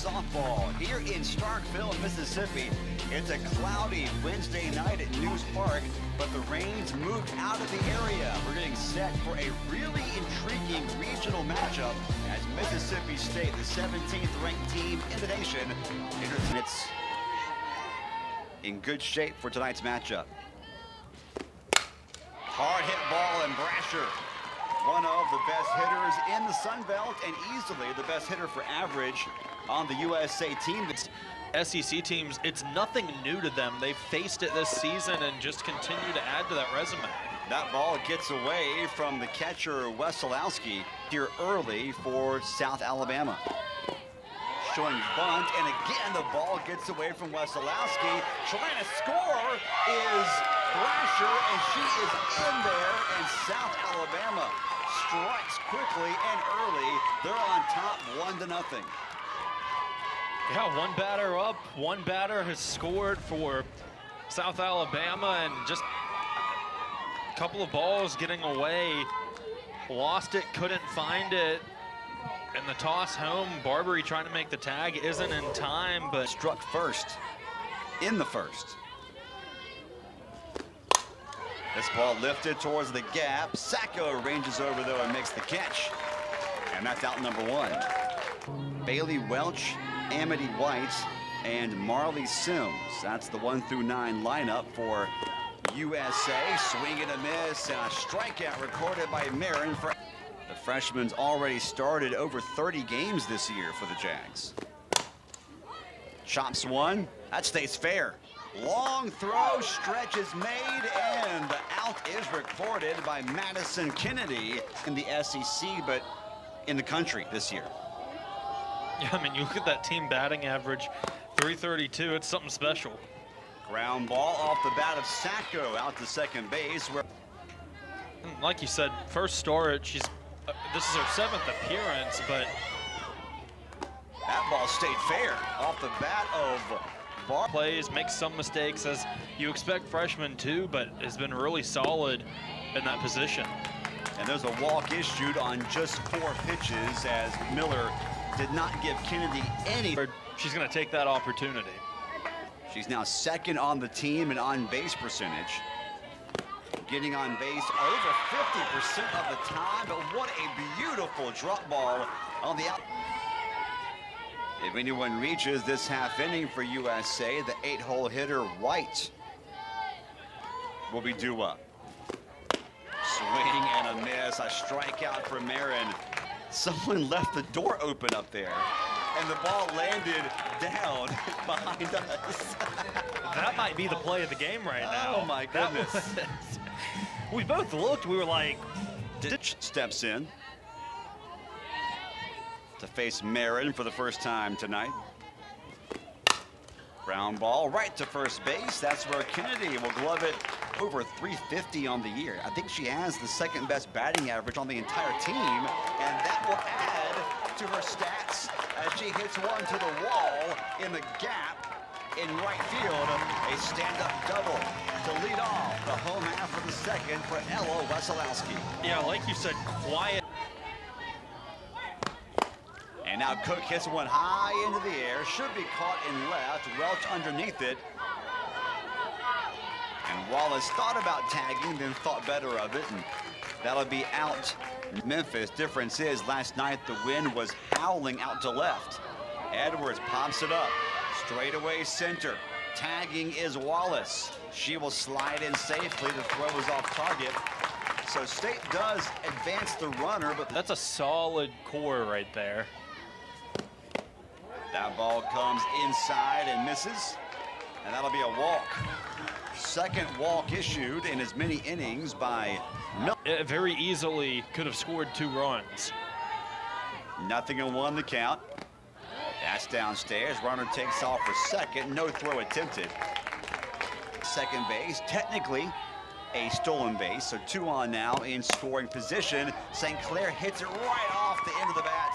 softball here in Starkville, Mississippi. It's a cloudy Wednesday night at News Park, but the rain's moved out of the area. We're getting set for a really intriguing regional matchup as Mississippi State, the 17th ranked team in the nation, it's in good shape for tonight's matchup. Hard hit ball, and Brasher, one of the best hitters in the Sun Belt and easily the best hitter for average on the USA team. SEC teams, it's nothing new to them. They've faced it this season and just continue to add to that resume. That ball gets away from the catcher Wesolowski here early for South Alabama. Showing bunt, and again the ball gets away from Wesolowski. Trying to score is Brasher, and she is in there, and South Alabama strikes quickly and early. They're on top 1-0. Yeah, one batter up, one batter has scored for South Alabama, and just a couple of balls getting away. Lost it, couldn't find it. And the toss home, Barbary trying to make the tag, isn't in time, but struck first in the first. This ball lifted towards the gap. Sacco ranges over though and makes the catch. And that's out number one. Bailey Welch, Amity White, and Marley Sims. That's the 1 through 9 lineup for USA. Swing and a miss, and a strikeout recorded by Marin. For the freshman's already started over 30 games this year for the Jags. Chops one, that stays fair. Long throw, stretch is made, and the out is recorded by Madison Kennedy in the SEC, but in the country this year. Yeah, I mean, you look at that team batting average, 332, it's something special. Ground ball off the bat of Sacco out to second base. Where, like you said, first start, she's this is her 7th appearance, but that ball stayed fair off the bat of Bar. Plays, makes some mistakes as you expect freshmen to, but has been really solid in that position. And there's a walk issued on just 4 pitches as Miller did not give Kennedy any. She's going to take that opportunity. She's now 2nd on the team in on-base percentage. Getting on base over 50% of the time, but what a beautiful drop ball on the out. If anyone reaches this half inning for USA, the 8-hole hitter White will be due up. Swing and a miss, a strikeout for Marin. Someone left the door open up there, and the ball landed down behind us. That might be the play of the game right now. Oh my goodness. We both looked, we were like... Ditch steps in to face Marin for the first time tonight. Ground ball right to first base. That's where Kennedy will glove it. Over 350 on the year. I think she has the 2nd best batting average on the entire team, and that will add to her stats as she hits one to the wall in the gap in right field. A stand-up double to lead off the home half of the second for Ella Wesolowski. Yeah, like you said, quiet. And now Cook hits one high into the air. Should be caught in left. Welch underneath it. And Wallace thought about tagging, then thought better of it, and that'll be out. Memphis. Difference is last night the wind was howling out to left. Edwards pops it up. Straightaway center. Tagging is Wallace. She will slide in safely. The throw is off target. So State does advance the runner, but that's a solid core right there. That ball comes inside and misses, and that'll be a walk. 2nd walk issued in as many innings by Miller. It very easily could have scored 2 runs. 0-1 the count. That's downstairs. Runner takes off for second. No throw attempted. Second base, technically a stolen base, so 2 on now in scoring position. St. Clair hits it right off the end of the bat,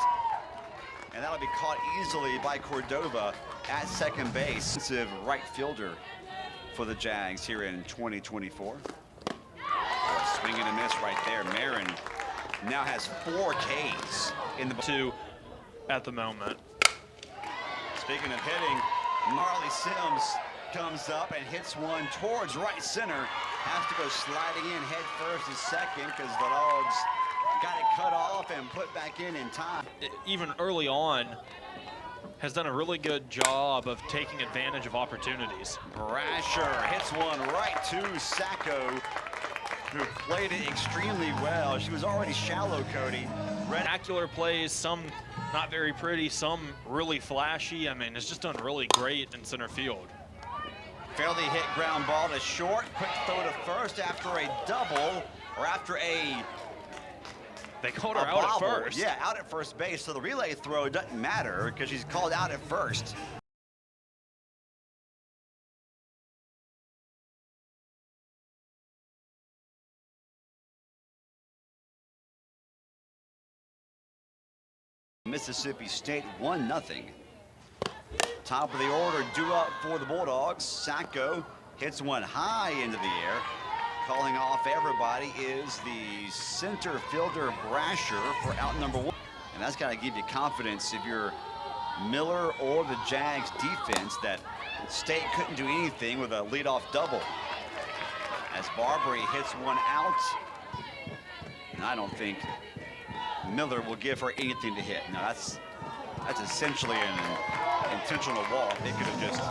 and that'll be caught easily by Cordova at second base. Defensive right fielder for the Jags here in 2024. Swing and a miss right there. Marin now has 4 Ks in the 2 at the moment. Speaking of hitting, Marley Sims comes up and hits one towards right center. Has to go sliding in head first and second because the Dogs got it cut off and put back in time. Even early on, has done a really good job of taking advantage of opportunities. Brasher hits one right to Sacco, who played it extremely well. She was already shallow, Cody. Spectacular plays, some not very pretty, some really flashy. I mean, it's just done really great in center field. Fairly hit ground ball to short. Quick throw to first after a double, or after a They called her out at bobble. first. Yeah, out at first base. So the relay throw doesn't matter because she's called out at first. Mississippi State 1-0. Top of the order due up for the Bulldogs. Sacco hits one high into the air. Calling off everybody is the center fielder Brasher for out number one. And that's got to give you confidence if you're Miller or the Jags defense that State couldn't do anything with a leadoff double. As Barbary hits one out, and I don't think Miller will give her anything to hit. Now that's essentially an intentional walk. They could have just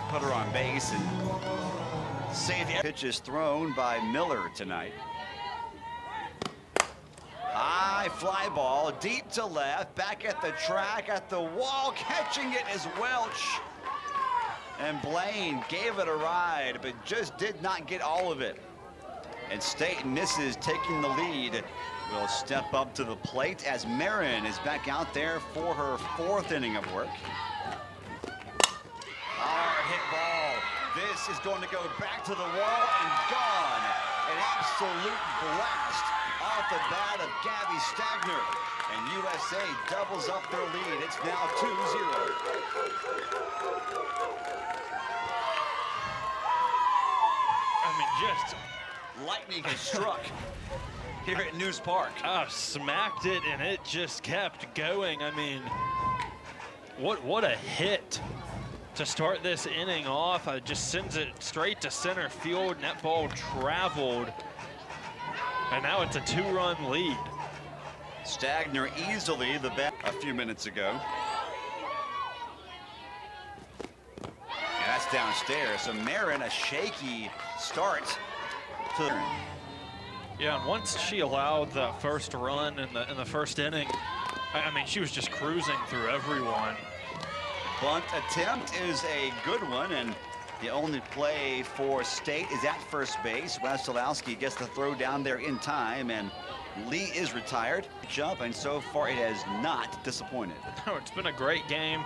put her on base and saved the pitches thrown by Miller tonight. High fly ball, deep to left, back at the track, at the wall, catching it is Welch. And Blaine gave it a ride, but just did not get all of it. And State misses, taking the lead. Will step up to the plate as Marin is back out there for her fourth inning of work. Hard hit ball. This is going to go back to the wall and gone. An absolute blast off the bat of Gabby Stagner. And USA doubles up their lead. It's now 2-0. I mean, just Lightning has struck here at News Park. smacked it and it just kept going. I mean, what a hit to start this inning off. Just sends it straight to center field. Net ball traveled, and now it's a 2-run lead. Stagner easily the bat a few minutes ago. And that's downstairs. So Marin, a shaky start to. Yeah, and once she allowed that first run in the first inning, I mean, she was just cruising through everyone. Bunt attempt is a good one, and the only play for State is at first base. Wasilowski gets the throw down there in time, and Lee is retired. Jump, and so far it has not disappointed. Oh, it's been a great game.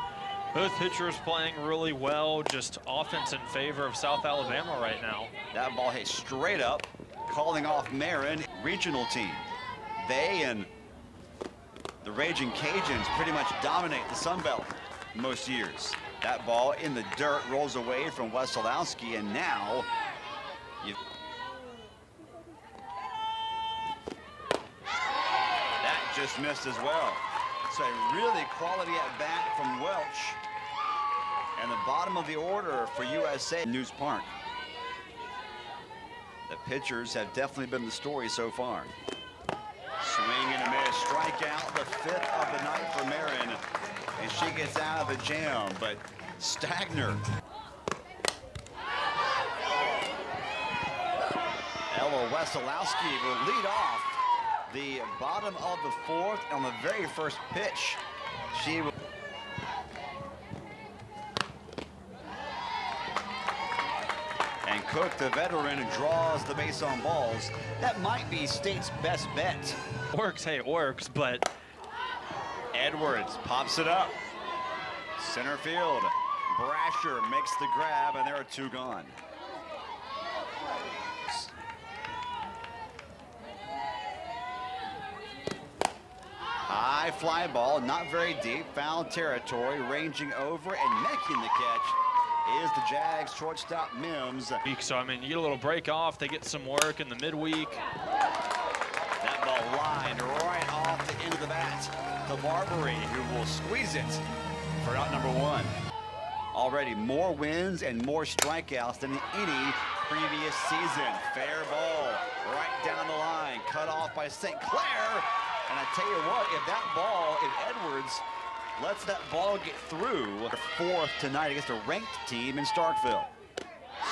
Both pitchers playing really well, just offense in favor of South Alabama right now. That ball hit straight up, calling off Marin. Regional team. They and the Raging Cajuns pretty much dominate the Sun Belt most years. That ball in the dirt rolls away from Wasilowski, and now that just missed as well. So a really quality at bat from Welch. And the bottom of the order for USA, News Park. The pitchers have definitely been the story so far. Swing and a miss, strikeout, the fifth of the night for Marin. And she gets out of the jam, but Stagner. Ella Wasilowski will lead off the bottom of the fourth on the very first pitch. She will. And Cook, the veteran, draws the base on balls. That might be State's best bet. Works, hey, it works, but Edwards pops it up. Center field. Brasher makes the grab, and there are two gone. High fly ball, not very deep, foul territory, ranging over and making the catch is the Jags shortstop Mims. so I mean, you get a little break off, they get some work in the midweek. That ball lined right off the end of the bat to Barbary, who will squeeze it for out number one. Already more wins and more strikeouts than any previous season. Fair ball right down the line, cut off by St. Clair. And I tell you what, if Edwards lets that ball get through, fourth tonight against a ranked team in Starkville.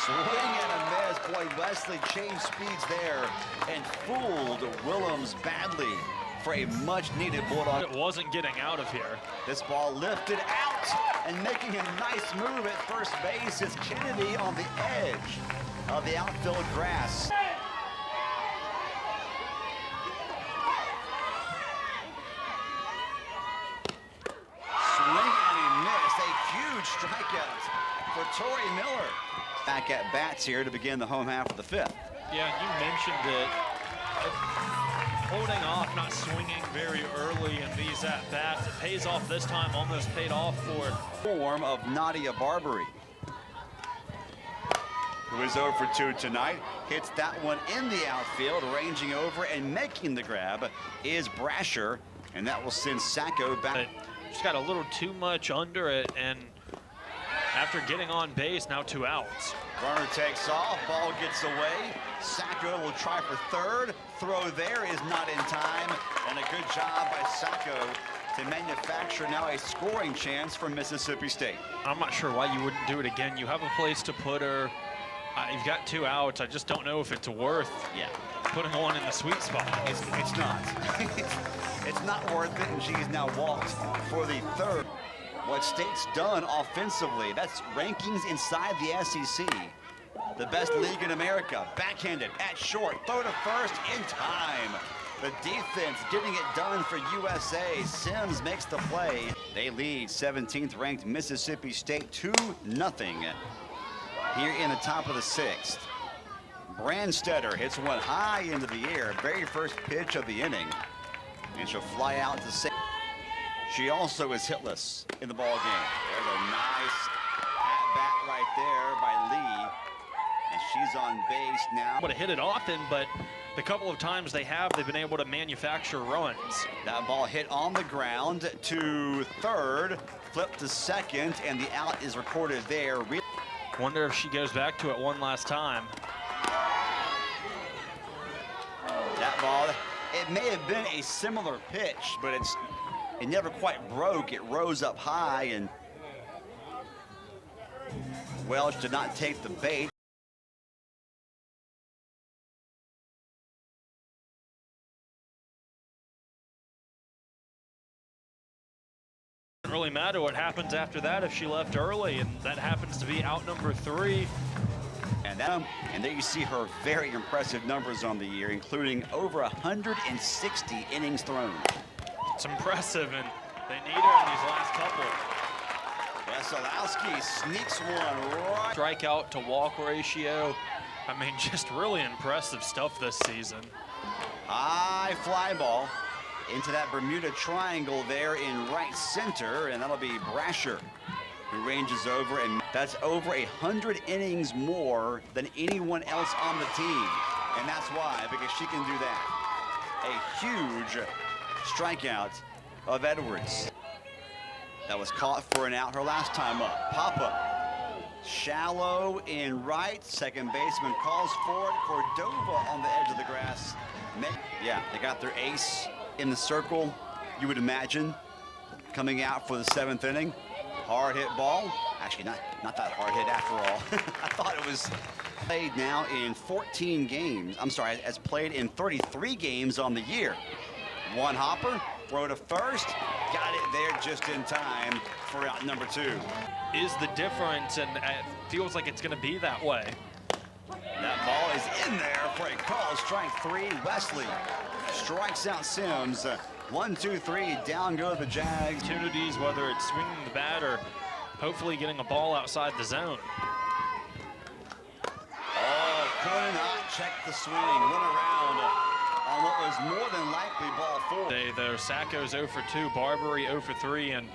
Swing and a miss. Boy, Wesley changed speeds there and fooled Willems badly for a much-needed Bulldog. It wasn't getting out of here. This ball lifted out and making a nice move at first base is Kennedy on the edge of the outfield grass. Swing and a miss. A huge strikeout for Torrey Miller. Back at bats here to begin the home half of the fifth. Yeah, you mentioned it. Holding off, not swinging very early in these at-bats. It pays off this time, almost paid off for form of Nadia Barbary, who is 0 for 2 tonight. Hits that one in the outfield, ranging over and making the grab is Brasher, and that will send Sacco back. Just got a little too much under it, and after getting on base, now 2 outs. Runner takes off, ball gets away. Sacco will try for third. Throw there is not in time, and a good job by Sacco to manufacture now a scoring chance for Mississippi State. I'm not sure why you wouldn't do it again. You have a place to put her. You've got 2 outs. I just don't know if it's worth putting one in the sweet spot. It's not. It's not worth it, and she's now walked for the third. What State's done offensively, that's rankings inside the SEC. The best league in America. Backhanded at short, throw to first in time. The defense getting it done for USA. Sims makes the play. They lead 17th ranked Mississippi State 2-0 here in the top of the 6th. Brandstetter hits one high into the air, very first pitch of the inning. And she'll fly out to second. She also is hitless in the ball game. There's a nice at-bat right there by Lee. And she's on base now. Would have hit it often, but the couple of times they've been able to manufacture runs. That ball hit on the ground to third, flipped to second, and the out is recorded there. Wonder if she goes back to it one last time. That ball, it may have been a similar pitch, but it never quite broke. It rose up high, and Welch did not take the bait. Doesn't really matter what happens after that if she left early, and that happens to be out number 3. And there you see her very impressive numbers on the year, including over 160 innings thrown. It's impressive, and they need her in these last couple. Wesolowski sneaks one right. Strikeout to walk ratio. I mean, just really impressive stuff this season. High fly ball into that Bermuda Triangle there in right center, and that'll be Brasher, who ranges over, and that's over 100 innings more than anyone else on the team. And that's why, because she can do that. A huge strikeout of Edwards. That was caught for an out her last time up. Pop-up. Shallow in right. Second baseman calls for it. Cordova on the edge of the grass. Yeah, they got their ace in the circle, you would imagine, coming out for the 7th inning. Hard hit ball. Actually, not that hard hit after all. I thought it was played now in 14 games. I'm sorry, as played in 33 games on the year. One hopper, throw to first, got it there just in time for out number 2. Is the difference, and it feels like it's going to be that way. That ball is in there for a call. Strike 3. Wesley strikes out Sims. 1, 2, 3. Down go the Jags. Opportunities, whether it's swinging the bat or hopefully getting a ball outside the zone. Oh, could not check the swing. Went around on what was more than likely ball 4. Though Sacco's 0 for 2, Barbary 0 for 3, and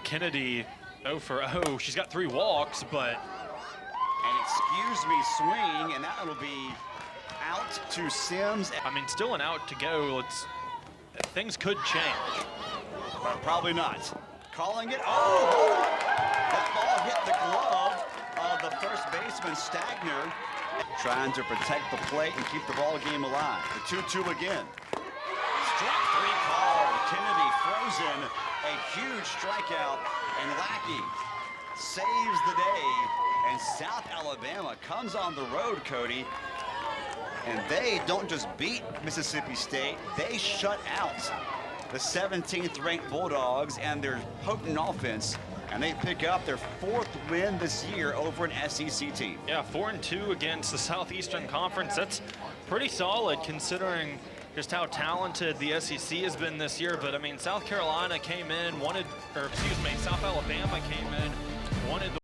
Kennedy 0 for 0. She's got 3 walks, but an excuse me swing, and that will be out to Sims. I mean, still an out to go. Things could change. But probably not. Calling it. Oh! That ball freshman Stagner trying to protect the plate and keep the ball game alive. The 2-2 again. Strike three call. Kennedy frozen. A huge strikeout, and Lackey saves the day. And South Alabama comes on the road, Cody. And they don't just beat Mississippi State, they shut out the 17th ranked Bulldogs and their potent offense. And they pick up their 4th win this year over an SEC team. Yeah, 4-2 against the Southeastern Conference. That's pretty solid considering just how talented the SEC has been this year. But I mean, South Carolina came in, South Alabama came in, wanted the